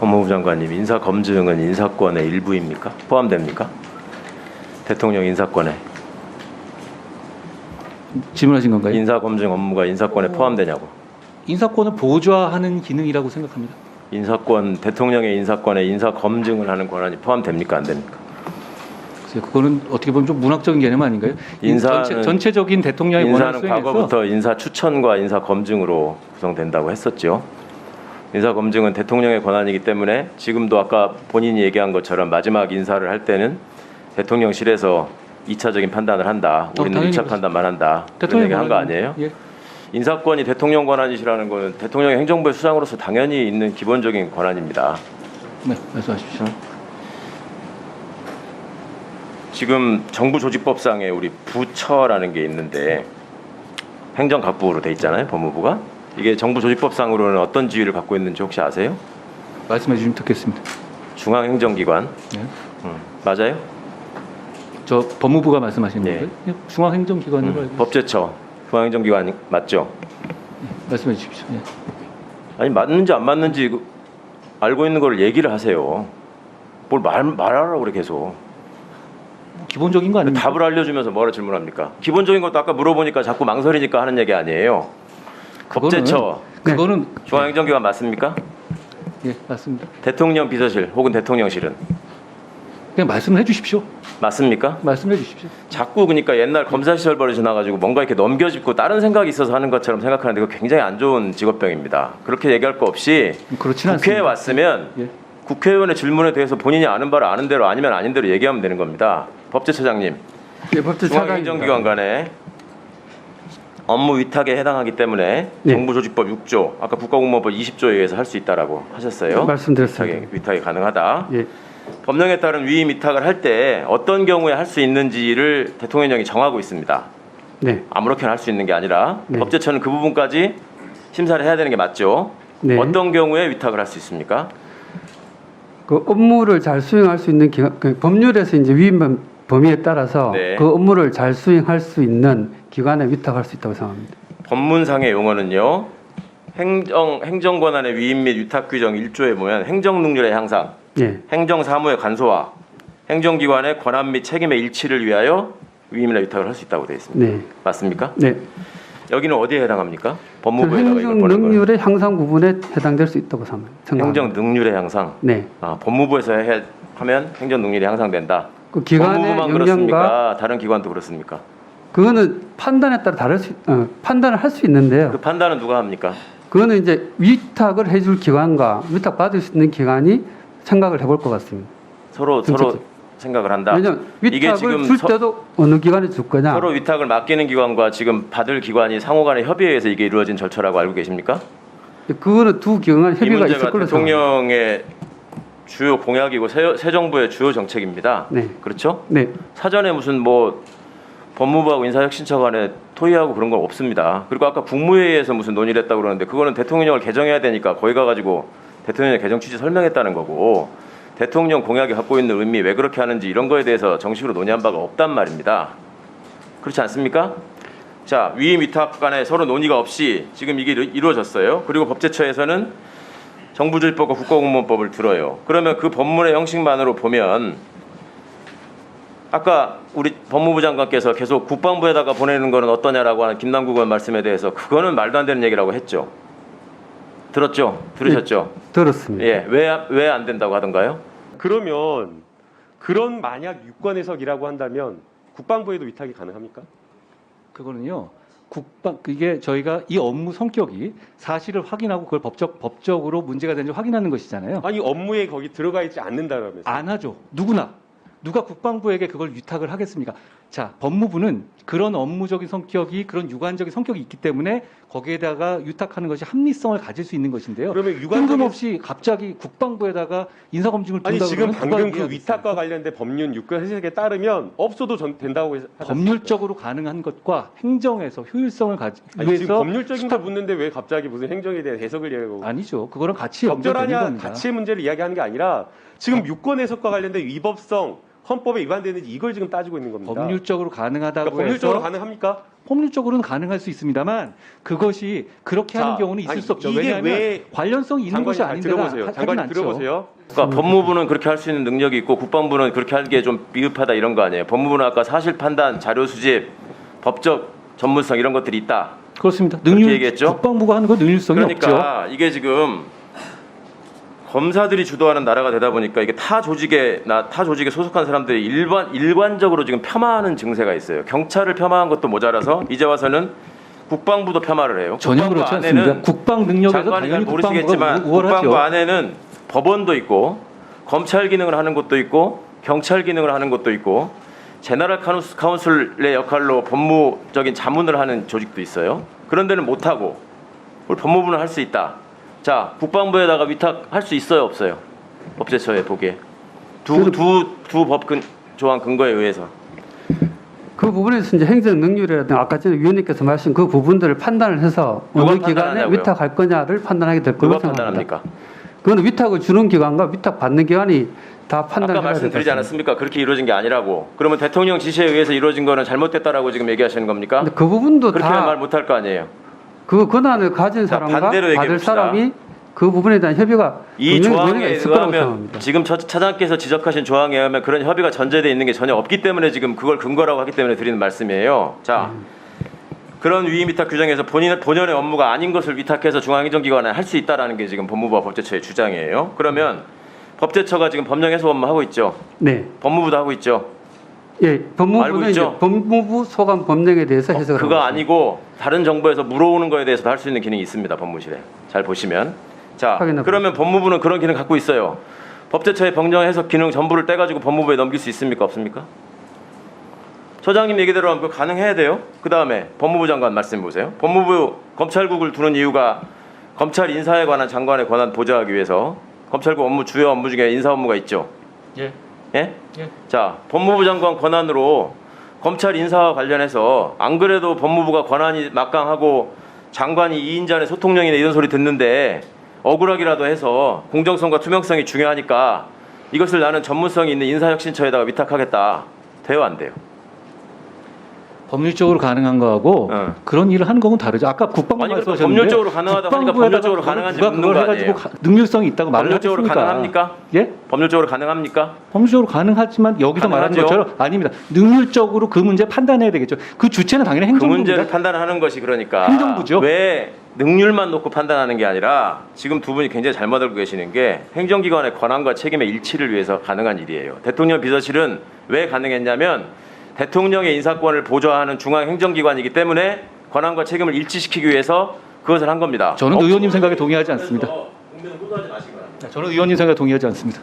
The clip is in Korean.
법무부 장관님, 인사검증은 인사권의 일부입니까? 포함됩니까? 대통령 인사권에. 질문하신 건가요? 인사검증 업무가 인사권에 포함되냐고. 인사권을 보좌하는 기능이라고 생각합니다. 인사권, 대통령의 인사권에 인사검증을 하는 권한이 포함됩니까? 안 됩니까? 글쎄요, 그거는 어떻게 보면 좀 문학적인 개념 아닌가요? 전체적인 대통령의 권한을 인사는 수행해서 과거부터 인사 추천과 인사 검증으로 구성된다고 했었죠. 인사 검증은 대통령의 권한이기 때문에 지금도 아까 본인이 얘기한 것처럼 마지막 인사를 할 때는 대통령실에서 2차적인 판단을 한다. 우리는 1차 판단만 한다. 그런 얘기 한 거 아니에요? 예. 인사권이 대통령 권한이시라는 것은 대통령의 행정부의 수장으로서 당연히 있는 기본적인 권한입니다. 네, 말씀하십시오. 지금 정부조직법상에 우리 부처라는 게 있는데 행정각부로 돼 있잖아요, 법무부가. 이게 정부조직법상으로는 어떤 지위를 갖고 있는지 혹시 아세요? 말씀해 주시면 듣겠습니다. 중앙행정기관. 네. 맞아요? 저 법무부가 말씀하시는 네. 건가요? 예, 중앙행정기관으로 알고 있습니다. 법제처. 중앙행정기관 맞죠? 말씀해 주십시오. 예. 아니 맞는지 안 맞는지 알고 있는 걸 얘기를 하세요. 뭘 말하라고 그래 계속. 기본적인 거 아닙니까? 답을 알려주면서 뭐라 질문합니까? 기본적인 것도 아까 물어보니까 자꾸 망설이니까 하는 얘기 아니에요. 법제처. 그거는 중앙행정기관 맞습니까? 예, 맞습니다. 대통령 비서실 혹은 대통령실은 그냥 말씀을 해 주십시오. 맞습니까? 말씀해 주십시오. 자꾸 그러니까 옛날 검사 시절 버릇이 나가지고 뭔가 이렇게 넘겨짚고 다른 생각이 있어서 하는 것처럼 생각하는데 그거 굉장히 안 좋은 직업병입니다. 그렇게 얘기할 거 없이 그렇지는 국회에 않습니다. 왔으면 예. 국회의원의 질문에 대해서 본인이 아는 바를 아는 대로 아니면 아닌 대로 얘기하면 되는 겁니다. 법제처장님, 예, 법제처장 중앙행정기관 간에 업무 위탁에 해당하기 때문에 네. 정부조직법 6조, 아까 국가공무원법 20조에 의해서 할 수 있다라고 하셨어요. 말씀드렸습니다. 위탁이 가능하다. 예. 법령에 따른 위임 위탁을 할 때 어떤 경우에 할 수 있는지를 대통령령이 정하고 있습니다. 네. 아무렇게나 할 수 있는 게 아니라 네. 법제처는 그 부분까지 심사를 해야 되는 게 맞죠. 네. 어떤 경우에 위탁을 할 수 있습니까? 그 업무를 잘 수행할 수 있는 기관, 그 법률에서 이제 위임 범위에 따라서 네. 그 업무를 잘 수행할 수 있는 기관에 위탁할 수 있다고 생각합니다. 법문상의 용어는요. 행정권한의 위임 및 위탁 규정 1조에 보면 행정능률의 향상, 예. 행정사무의 간소화, 행정기관의 권한 및 책임의 일치를 위하여 위임이나 위탁을 할 수 있다고 되어 있습니다. 네. 맞습니까? 네. 여기는 어디에 해당합니까? 법무부에다가 이걸 행정 보낸 거예요. 능률의 향상 부분에 해당될 수 있다고 생각합니다. 행정 능률의 향상. 네. 법무부에서 하면 행정 능률이 향상된다. 그 기관의 법무부만 역량과 그렇습니까? 다른 기관도 그렇습니까? 그거는 판단에 따라 판단을 할 수 있는데요. 그 판단은 누가 합니까? 그거는 이제 위탁을 해줄 기관과 위탁 받을 수 있는 기관이 생각을 해볼 것 같습니다. 서로 생각을 한다. 왜냐하면 이게 위탁을 지금 줄 때도 어느 기관에 줄 거냐. 서로 위탁을 맡기는 기관과 지금 받을 기관이 상호간의 협의에 의해서 이게 이루어진 절차라고 알고 계십니까? 그거는 두 기관 이 협의가 있을 문제가 걸로 생각합니다. 대통령의 주요 공약이고 새 정부의 주요 정책입니다. 네. 그렇죠? 네. 사전에 무슨 법무부하고 인사혁신처 간에 토의하고 그런 건 없습니다. 그리고 아까 국무회의에서 무슨 논의를 했다고 그러는데 그거는 대통령령을 개정해야 되니까 거기 가가지고 대통령의 개정 취지 설명했다는 거고 대통령 공약이 갖고 있는 의미 왜 그렇게 하는지 이런 거에 대해서 정식으로 논의한 바가 없단 말입니다. 그렇지 않습니까? 자, 위임 위탁 간에 서로 논의가 없이 지금 이게 이루어졌어요. 그리고 법제처에서는 정부조직법과 국가공무원법을 들어요. 그러면 그 법문의 형식만으로 보면 아까 우리 법무부 장관께서 계속 국방부에다가 보내는 거는 어떠냐라고 하는 김남국 의원 말씀에 대해서 그거는 말도 안 되는 얘기라고 했죠. 들었죠? 들으셨죠? 네, 들었습니다. 예, 왜 안 된다고 하던가요? 그러면 그런 만약 유권 해석이라고 한다면 국방부에도 위탁이 가능합니까? 그거는요. 이게 저희가 이 업무 성격이 사실을 확인하고 그걸 법적으로 문제가 되는지 확인하는 것이잖아요. 아니 업무에 거기 들어가 있지 않는다라면서. 안 하죠. 누가 국방부에게 그걸 위탁을 하겠습니까? 자, 법무부는 그런 업무적인 성격이 그런 유관적인 성격이 있기 때문에 거기에다가 위탁하는 것이 합리성을 가질 수 있는 것인데요. 그러면 뜬금없이 갑자기 국방부에다가 인사검증을 아니 둔다 지금 그러면 방금 누가 그 위탁과 관련된 법률 유권 해석에 따르면 없어도 된다고 하지 않습니까? 법률적으로 가능한 것과 행정에서 효율성을 아니 지금 위해서 법률적인 걸 묻는데 왜 갑자기 무슨 행정에 대한 해석을 이야기하고 아니죠. 그거랑 같이 연결되는 적절하냐 겁니다. 가치의 문제를 이야기하는 게 아니라 지금 유권 해석과 관련된 위법성 헌법에 위반되는지 이걸 지금 따지고 있는 겁니다. 법률적으로 가능하다고 그러니까 법률적으로 해서 가능합니까? 법률적으로는 가능할 수 있습니다만 그것이 그렇게 하는 자, 경우는 있을 아니, 수 없죠. 이게 왜냐하면 왜 관련성이 있는 것이 장관님 아닌데가 들어보세요. 하진 장관님 않죠. 들어보세요. 그러니까 법무부는 그렇게 할 수 있는 능력이 있고 국방부는 그렇게 하기에 좀 비급하다 이런 거 아니에요. 법무부는 아까 사실 판단, 자료 수집, 법적 전문성 이런 것들이 있다. 그렇습니다. 그렇게 얘기했죠? 국방부가 하는 건 능률성이 없죠. 그러니까 이게 지금 검사들이 주도하는 나라가 되다 보니까 이게 타 조직에 소속한 사람들이 일관적으로 지금 폄하하는 증세가 있어요. 경찰을 폄하한 것도 모자라서 이제 와서는 국방부도 폄하를 해요. 전혀 국방부 그렇지 안에는 않습니다. 국방 능력에서 장관이 잘 당연히 모르시겠지만 국방부가 우월하죠. 국방부 안에는 법원도 있고 검찰 기능을 하는 곳도 있고 경찰 기능을 하는 곳도 있고 제너럴 카운슬의 역할로 법무적인 자문을 하는 조직도 있어요. 그런 데는 못하고 우리 법무부는 할 수 있다. 자, 국방부에다가 위탁할 수 있어요, 없어요? 법제처에 보기에 두 법 조항 근거에 의해서. 그 부분에서 이제 행정 능률이라든가 아까 전에 위원님께서 말씀 그 부분들을 판단을 해서 누가 어느 기관에 판단하냐고요? 위탁할 거냐를 판단하게 될 누가 거라고 생각합니다. 판단합니까? 그건 위탁을 주는 기관과 위탁 받는 기관이 다 판단을 아까 해야 말씀드리지 될 않았습니까? 그렇게 이루어진 게 아니라고. 그러면 대통령 지시에 의해서 이루어진 거는 잘못됐다라고 지금 얘기하시는 겁니까? 근데 그 부분도 그렇게는 말 다 못할 거 아니에요. 그 권한을 가진 자, 사람과 반대로 얘기해 받을 봅시다. 사람이 그 부분에 대한 협의가 이 분명히 조항에 논의가 있을 거라고 의하면 생각합니다. 지금 차장께서 지적하신 조항에 의하면 그런 협의가 전제되어 있는 게 전혀 없기 때문에 지금 그걸 근거라고 하기 때문에 드리는 말씀이에요. 자, 그런 위임 위탁 규정에서 본연의 업무가 아닌 것을 위탁해서 중앙행정기관에 할 수 있다라는 게 지금 법무부와 법제처의 주장이에요. 그러면 법제처가 지금 법령 해석 업무 하고 있죠. 네, 법무부도 하고 있죠. 예, 알고 법무부는 이제 있죠? 법무부 소관 법령에 대해서 해석을 그거 하고 아니고 다른 정부에서 물어오는 거에 대해서도 할 수 있는 기능이 있습니다. 법무실에. 잘 보시면. 자, 확인해 그러면 법무부는 그런 기능 갖고 있어요. 법제처의 법령 해석 기능 전부를 떼가지고 법무부에 넘길 수 있습니까? 없습니까? 처장님 얘기대로 하면 그거 가능해야 돼요. 그 다음에 법무부 장관 말씀 보세요. 법무부 검찰국을 두는 이유가 검찰 인사에 관한 장관의 권한 보좌하기 위해서 검찰국 업무 주요 업무 중에 인사 업무가 있죠. 예. 예? 예. 자, 법무부 장관 권한으로 검찰 인사와 관련해서 안 그래도 법무부가 권한이 막강하고 장관이 2인자의 소통령이나 이런 소리 듣는데 억울하기라도 해서 공정성과 투명성이 중요하니까 이것을 나는 전문성이 있는 인사혁신처에다가 위탁하겠다. 돼요, 안 돼요? 법률적으로 가능한 거하고 어. 그런 일을 하는 거하고는 다르죠. 아까 국방부 아니, 그러니까 말씀하셨는데 법률적으로 가능하다고 하니까 법률적으로 가능한지 누가 묻는 그걸 거 해가지고 아니에요? 능률성이 있다고 말을 법률적으로 하겠습니까? 가능합니까? 예? 법률적으로 가능합니까? 법률적으로 가능하지만 여기서 말하는 가능하죠. 것처럼 아닙니다. 능률적으로 그 문제 판단해야 되겠죠. 그 주체는 당연히 그 행정부입니다. 문제를 판단하는 것이 그러니까 행정부죠. 왜 능률만 놓고 판단하는 게 아니라 지금 두 분이 굉장히 잘못 알고 계시는 게 행정기관의 권한과 책임의 일치를 위해서 가능한 일이에요. 대통령 비서실은 왜 가능했냐면 대통령의 인사권을 보좌하는 중앙행정기관이기 때문에 권한과 책임을 일치시키기 위해서 그것을 한 겁니다. 저는 의원님 생각에 동의하지 않습니다. 국민은 호소하지 마시기 바랍니다. 저는 의원님 생각에 동의하지 않습니다.